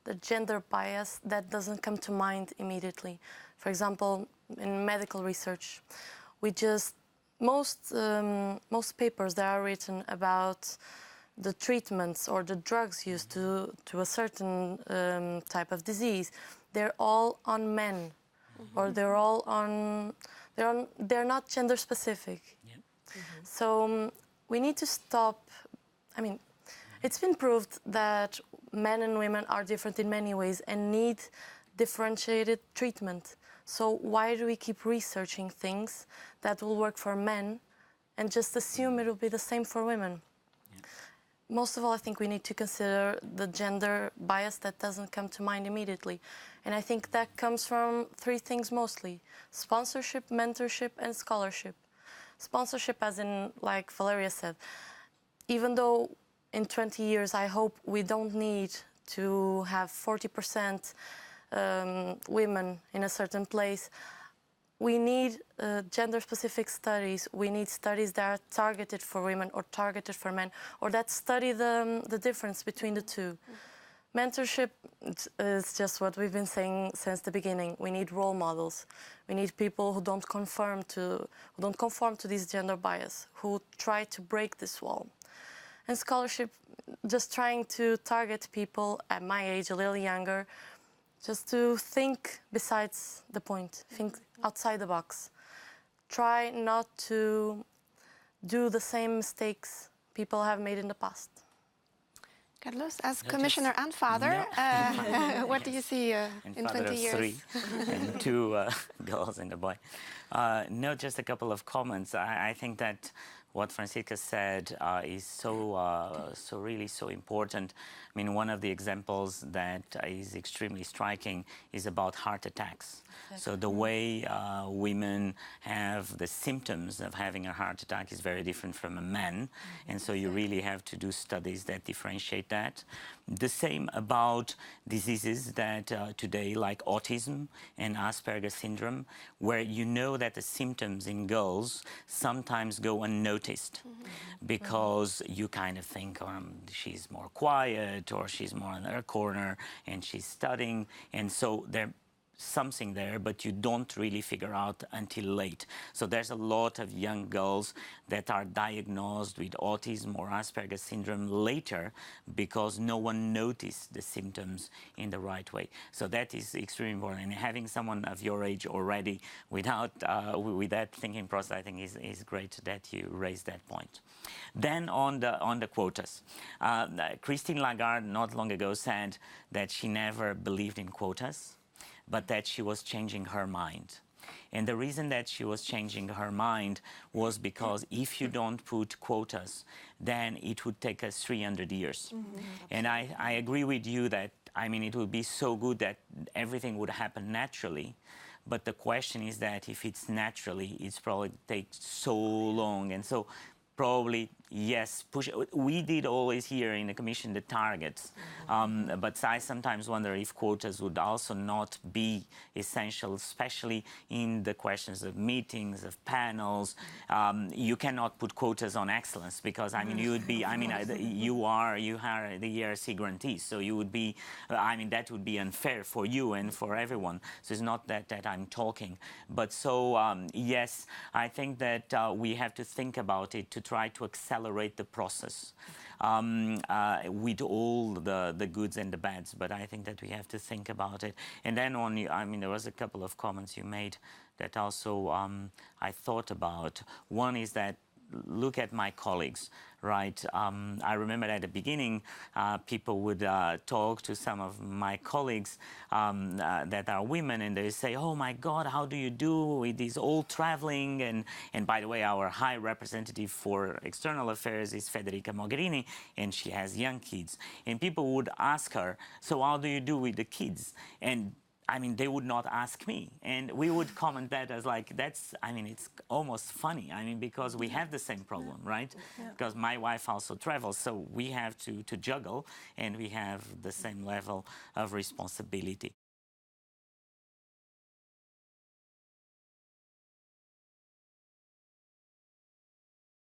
the gender bias that doesn't come to mind immediately. For example, in medical research, most papers that are written about the treatments or the drugs used to a certain type of disease, they're all on men, or they're not gender specific. Yeah. So we need to stop. I mean, it's been proved that men and women are different in many ways and need differentiated treatment. So why do we keep researching things that will work for men and just assume it will be the same for women? Yeah. Most of all, I think we need to consider the gender bias that doesn't come to mind immediately. And I think that comes from three things mostly: sponsorship, mentorship, and scholarship. Sponsorship, as in, like Valeria said, even though in 20 years I hope we don't need to have 40% women in a certain place, we need gender-specific studies. We need studies that are targeted for women or targeted for men, or that study the difference between the two. Mentorship is just what we've been saying since the beginning. We need role models. We need people who don't conform to this gender bias, who try to break this wall. And scholarship, just trying to target people at my age, a little younger, just to think besides the point, think outside the box. Try not to do the same mistakes people have made in the past. Carlos, as commissioner and father, what do you see in 20 years? Three, and two girls and a boy. No, just a couple of comments. I think that what Francisca said is really so important. I mean, one of the examples that is extremely striking is about heart attacks. Exactly. So the way women have the symptoms of having a heart attack is very different from a man. And so you really have to do studies that differentiate that. The same about diseases that today, like autism and Asperger's syndrome, where you know that the symptoms in girls sometimes go unnoticed because you kind of think she's more quiet or she's more in her corner and she's studying. And so there's something there, but you don't really figure out until late. So there's a lot of young girls that are diagnosed with autism or Asperger's syndrome later because no one noticed the symptoms in the right way. So that is extremely important. And having someone of your age already without with that thinking process, I think is great that you raised that point. Then on the quotas, Christine Lagarde not long ago said that she never believed in quotas, but that she was changing her mind. And the reason that she was changing her mind was because if you don't put quotas, then it would take us 300 years. And I agree with you that, I mean, it would be so good that everything would happen naturally. But the question is that if it's naturally, it's probably takes so long. And so probably, yes, push. We did always here in the Commission the targets, but I sometimes wonder if quotas would also not be essential, especially in the questions of meetings, of panels. You cannot put quotas on excellence because, I mean, you would be, I mean, you are the ERC grantee, so you would be, I mean, that would be unfair for you and for everyone. So it's not that I'm talking, but so, yes, I think that we have to think about it to try to accelerate the process with all the goods and the bads, but I think that we have to think about it. And then I mean, there was a couple of comments you made that also I thought about. One is that look at my colleagues, right? I remember at the beginning, people would talk to some of my colleagues that are women, and they say, oh my God, how do you do with this all traveling? And by the way, our high representative for external affairs is Federica Mogherini, and she has young kids. And people would ask her, so how do you do with the kids? And I mean, they would not ask me. And we would comment that as like, that's, I mean, it's almost funny. I mean, because we have the same problem, right? Yeah. Because my wife also travels, so we have to juggle, and we have the same level of responsibility.